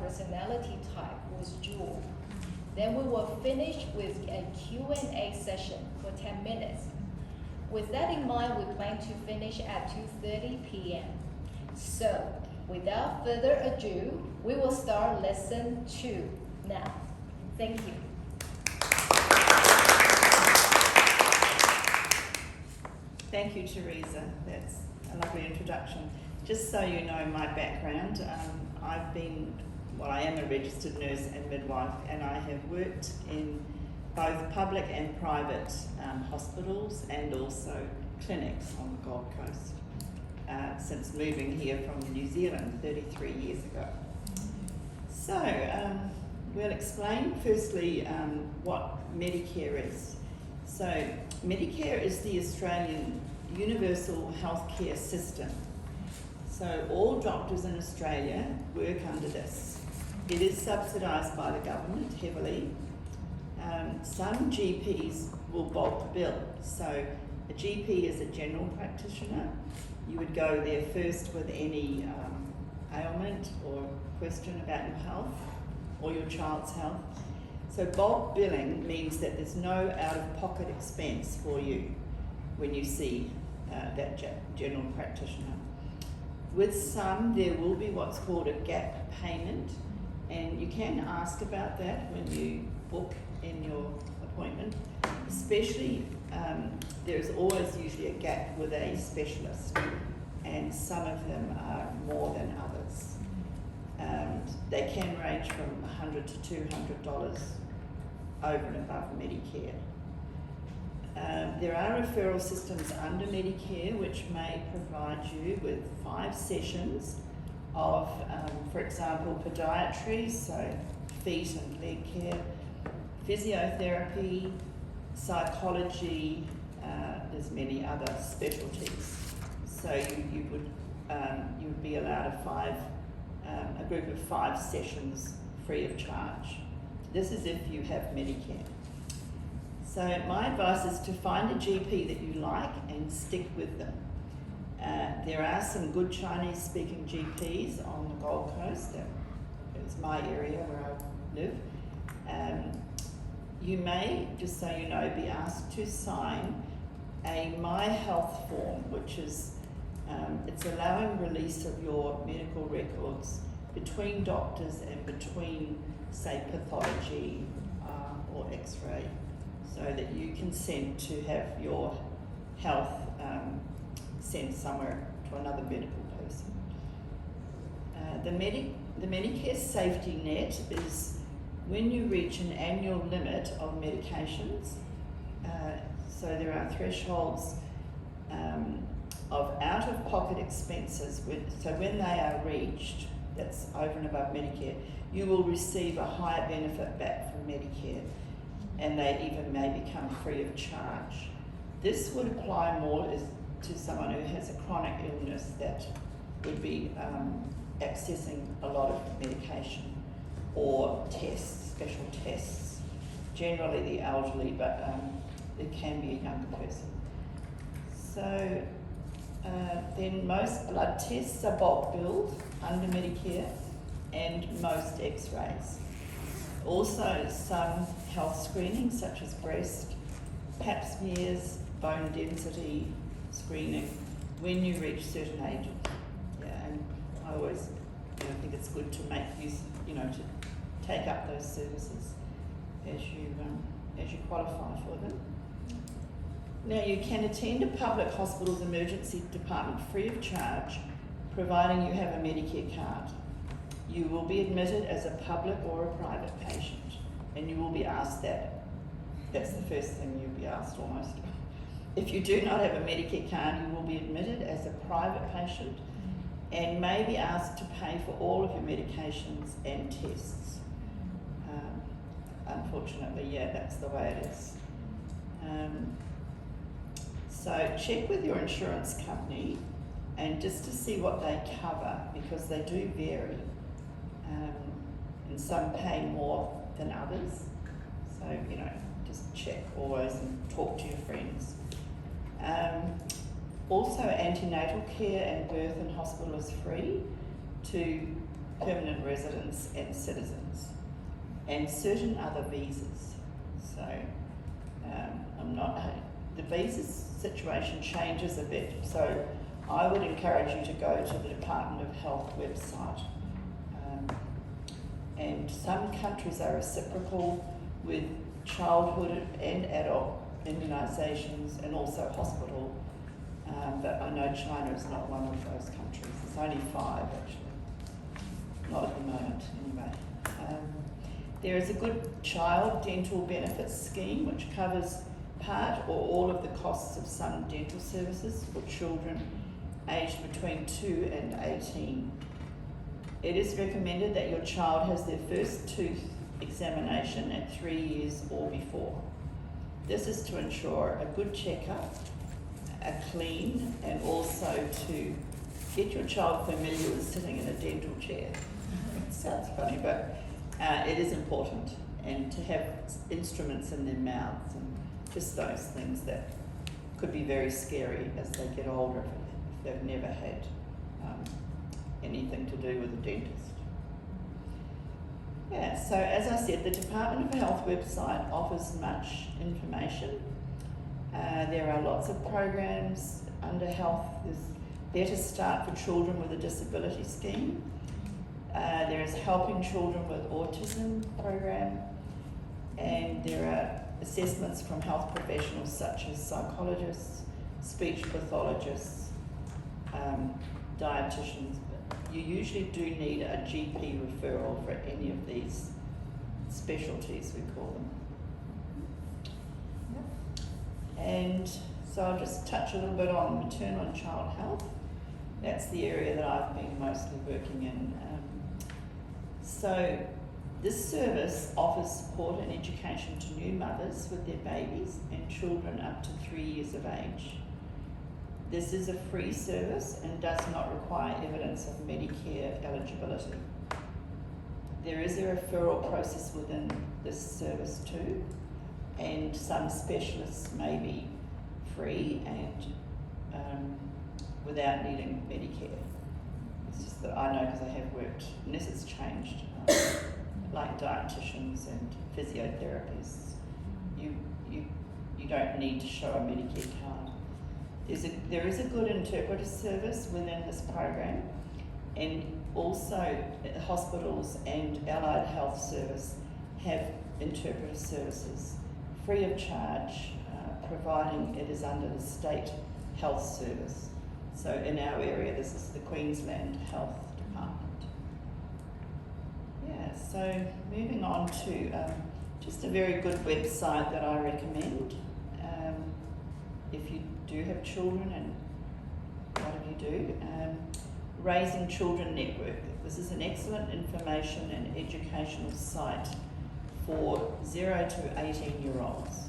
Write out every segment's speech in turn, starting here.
personality type was dual. Then we will finish with a Q&A session for 10 minutes. With that in mind, we plan to finish at 2:30 p.m. So, without further ado, we will start lesson 2 now. Thank you. Thank you, Teresa. That's a lovely introduction. Just so you know my background, I am a registered nurse and midwife, and I have worked in both public and private hospitals and also clinics on the Gold Coast since moving here from New Zealand 33 years ago. So, we'll explain firstly what Medicare is. So, Medicare is the Australian universal healthcare system. So all doctors in Australia work under this. It is subsidised by the government heavily. Some GPs will bulk bill. So a GP is a general practitioner. You would go there first with any ailment or question about your health or your child's health. So bulk billing means that there's no out-of-pocket expense for you when you see that general practitioner. With some, there will be what's called a gap payment, and you can ask about that when you book in your appointment. Especially, there's always usually a gap with a specialist, and some of them are more than others. They can range from $100 to $200 over and above Medicare. There are referral systems under Medicare which may provide you with 5 sessions of, for example, podiatry, so feet and leg care, physiotherapy, psychology, there's many other specialties. So you would be allowed a group of 5 sessions free of charge. This is if you have Medicare. So my advice is to find a GP that you like and stick with them. There are some good Chinese-speaking GPs on the Gold Coast. That is my area where I live. You may, just so you know, be asked to sign a My Health form, which is it's allowing release of your medical records between doctors and between, say, pathology or X-ray, so that you consent to have your health sent somewhere to another medical person. The Medicare safety net is when you reach an annual limit of medications. So there are thresholds of out-of-pocket expenses. So when they are reached, that's over and above Medicare, you will receive a higher benefit back from Medicare, and they even may become free of charge. This would apply more to someone who has a chronic illness that would be accessing a lot of medication or tests, special tests. Generally the elderly, but it can be a younger person. So then most blood tests are bulk billed under Medicare, and most X-rays. Also some health screenings such as breast, pap smears, bone density screening when you reach certain ages. Yeah, and I always think it's good to make use, to take up those services as you qualify for them. Now you can attend a Public Hospitals Emergency Department free of charge, providing you have a Medicare card. You will be admitted as a public or a private patient, and you will be asked that. That's the first thing you'll be asked almost. If you do not have a Medicare card, you will be admitted as a private patient and may be asked to pay for all of your medications and tests. Unfortunately, that's the way it is. So check with your insurance company and just to see what they cover, because they do vary. And some pay more than others. So, just check always and talk to your friends. Also, antenatal care and birth in hospital is free to permanent residents and citizens, and certain other visas. So the visa situation changes a bit, so I would encourage you to go to the Department of Health website. And some countries are reciprocal with childhood and adult immunisations and also hospital, but I know China is not one of those countries. It's only 5 actually, not at the moment anyway. There is a good child dental benefits scheme which covers part or all of the costs of some dental services for children aged between 2 and 18. It is recommended that your child has their first tooth examination at 3 years or before. This is to ensure a good checkup, a clean, and also to get your child familiar with sitting in a dental chair. It sounds funny, but it is important, and to have instruments in their mouths and just those things that could be very scary as they get older if they've never had anything to do with a dentist. Yeah, so as I said, the Department of Health website offers much information. There are lots of programs under health. There's Better Start for Children with a Disability Scheme. There is Helping Children with Autism program, and there are assessments from health professionals such as psychologists, speech pathologists, dietitians. You usually do need a GP referral for any of these specialties, we call them. And so I'll just touch a little bit on maternal and child health. That's the area that I've been mostly working in. So this service offers support and education to new mothers with their babies and children up to 3 years of age. This is a free service and does not require evidence of Medicare eligibility. There is a referral process within this service too, and some specialists may be free and without needing Medicare. It's just that I know because I have worked, unless it's changed, like dietitians and physiotherapists, you don't need to show a Medicare card. There is a good interpreter service within this program, and also hospitals and allied health service have interpreter services free of charge, providing it is under the state health service. So in our area, this is the Queensland Health Department. Yeah, so moving on to just a very good website that I recommend. If you do have children, and what do? Raising Children Network. This is an excellent information and educational site for 0 to 18-year-olds.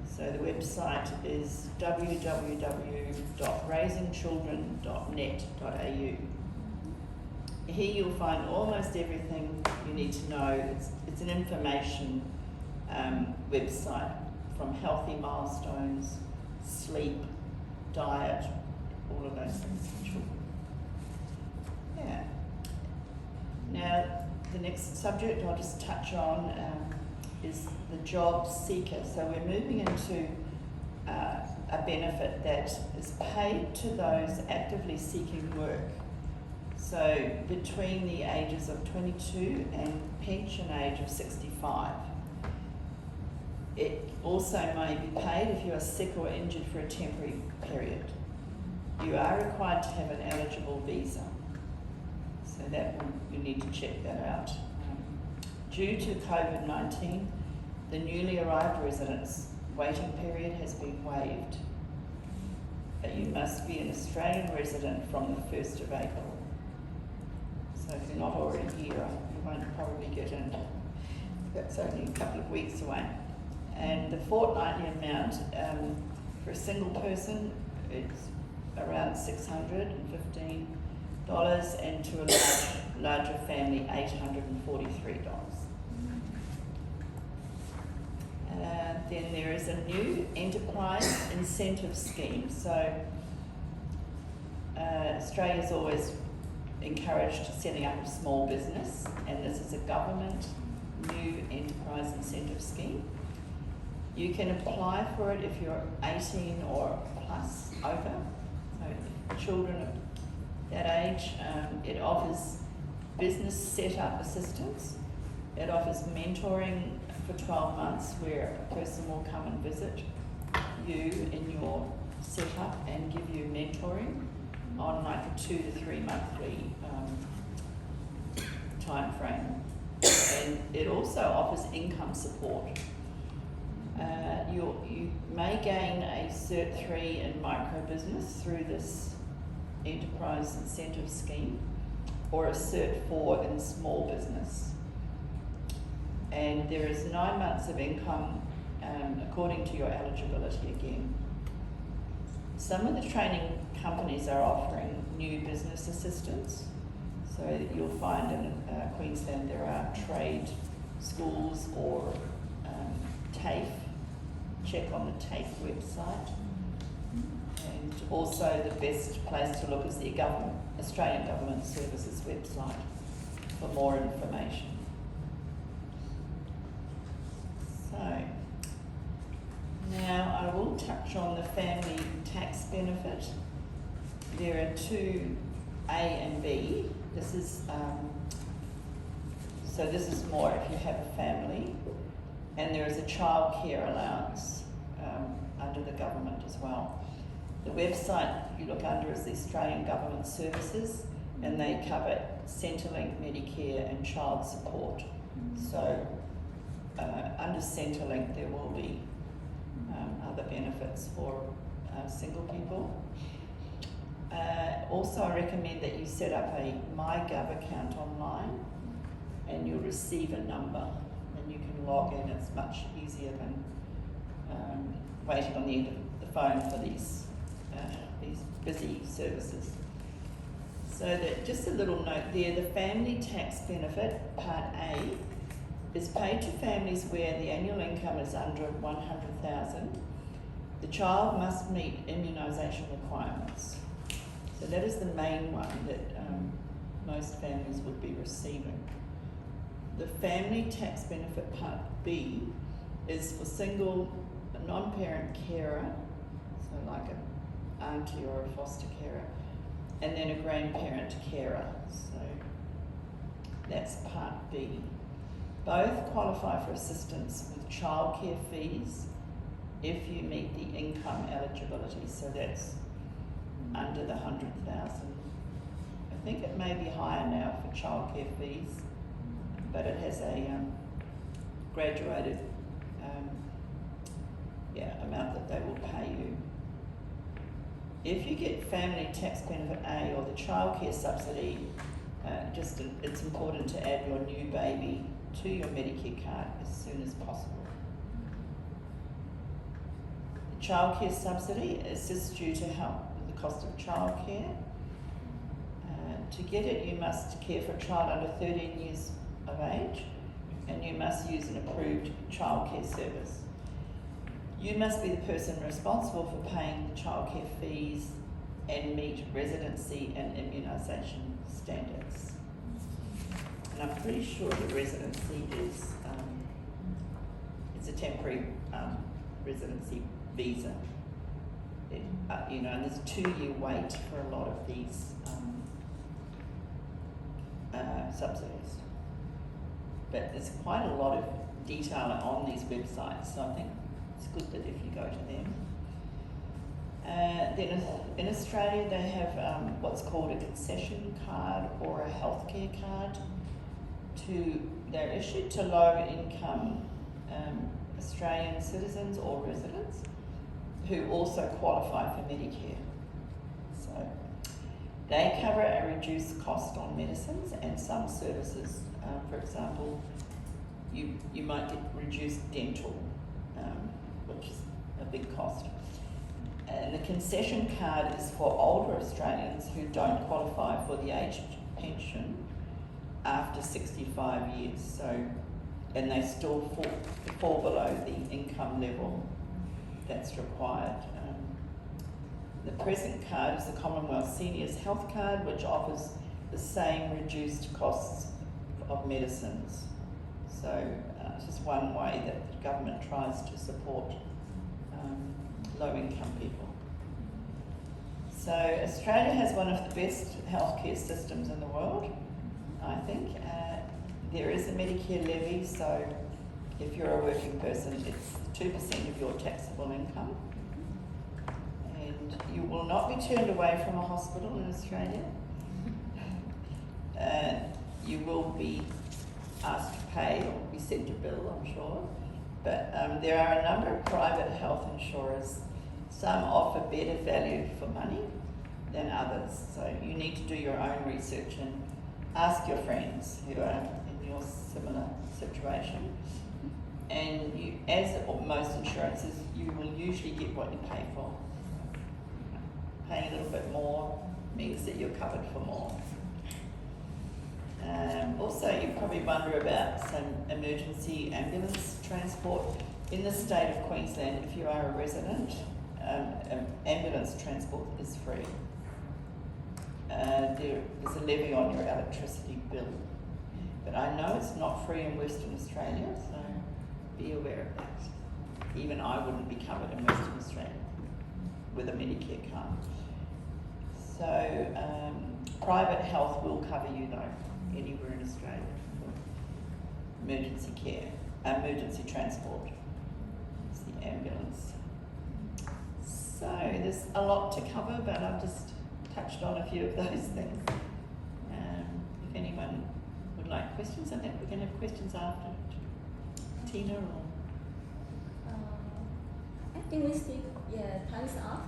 So the website is www.raisingchildren.net.au. Here you'll find almost everything you need to know. It's an information website, from healthy milestones, sleep, diet, all of those things for children. Yeah. Now, the next subject I'll just touch on is the job seeker. So we're moving into a benefit that is paid to those actively seeking work. So between the ages of 22 and pension age of 65. It also may be paid if you are sick or injured for a temporary period. You are required to have an eligible visa. So you need to check that out. Due to COVID-19, the newly arrived residents' waiting period has been waived. But you must be an Australian resident from the 1st of April. So if you're not already here, you won't probably get in. That's only a couple of weeks away. And the fortnightly amount for a single person, it's around $615, and to a larger family, $843. Then there is a new enterprise incentive scheme. So Australia's always encouraged setting up a small business, and this is a government new enterprise incentive scheme. You can apply for it if you're 18 or plus over, so children of that age. It offers business setup assistance. It offers mentoring for 12 months where a person will come and visit you in your setup and give you mentoring on like a 2 to 3 monthly time frame. And it also offers income support. You may gain a Cert 3 in micro business through this enterprise incentive scheme, or a Cert 4 in small business. And there is 9 months of income according to your eligibility again. Some of the training companies are offering new business assistance. So you'll find in Queensland there are trade schools or TAFE. Check on the TAFE website. And also the best place to look is the Australian Government Services website for more information. So now I will touch on the family tax benefit. There are two, A and B. This is this is more if you have a family, and there is a child care allowance under the government as well. The website you look under is the Australian Government Services, and they cover Centrelink, Medicare and child support. So under Centrelink there will be other benefits for single people. Also I recommend that you set up a MyGov account online, and you'll receive a number and you can log in. It's much easier than waiting on the end of the phone for these busy services. So that, just a little note there, the family tax benefit, Part A, is paid to families where the annual income is under 100,000. The child must meet immunisation requirements. So that is the main one that most families would be receiving. The family tax benefit Part B is for single non-parent carer, so like an auntie or a foster carer, and then a grandparent carer. So that's Part B. Both qualify for assistance with childcare fees if you meet the income eligibility. So that's under the 100,000. I think it may be higher now for childcare fees, but it has a graduated amount that they will pay you. If you get family tax benefit A or the Child Care Subsidy, it's important to add your new baby to your Medicare card as soon as possible. The Child Care Subsidy assists you to help with the cost of childcare. To get it, you must care for a child under 13 years of age, and you must use an approved childcare service. You must be the person responsible for paying the childcare fees and meet residency and immunisation standards. And I'm pretty sure the residency is it's a temporary residency visa. And there's a 2-year wait for a lot of these subsidies. But there's quite a lot of detail on these websites, so I think it's good that if you go to them. Then in Australia they have what's called a concession card or a healthcare card. They're issued to low income Australian citizens or residents who also qualify for Medicare. So they cover a reduced cost on medicines and some services. For example, you might get reduced dental, which is a big cost. And the concession card is for older Australians who don't qualify for the age pension after 65 years. And they still fall below the income level that's required. The present card is the Commonwealth Seniors Health Card, which offers the same reduced costs of medicines. So it's just one way that the government tries to support low-income people. So Australia has one of the best healthcare systems in the world, I think. There is a Medicare levy, so if you're a working person, it's 2% of your taxable income. And you will not be turned away from a hospital in Australia. You will be asked to pay or be sent a bill, I'm sure. But there are a number of private health insurers. Some offer better value for money than others. So you need to do your own research and ask your friends who are in your similar situation. And you, as most insurances, you will usually get what you pay for. Paying a little bit more means that you're covered for more. Also, you probably wonder about some emergency ambulance transport. In the state of Queensland, if you are a resident, ambulance transport is free. There is a levy on your electricity bill. But I know it's not free in Western Australia, so be aware of that. Even I wouldn't be covered in Western Australia with a Medicare card. So private health will cover you though, anywhere in Australia for emergency care, emergency transport. It's the ambulance. So there's a lot to cover, but I've just touched on a few of those things. If anyone would like questions on that, we can have questions after. Tina or? I think we still, time's up.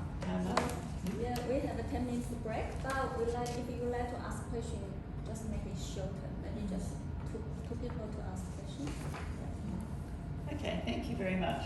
Yeah, we have a 10 minutes break, but if you would like to ask questions, just make it shorter. Maybe just two people to ask questions. Okay, thank you very much.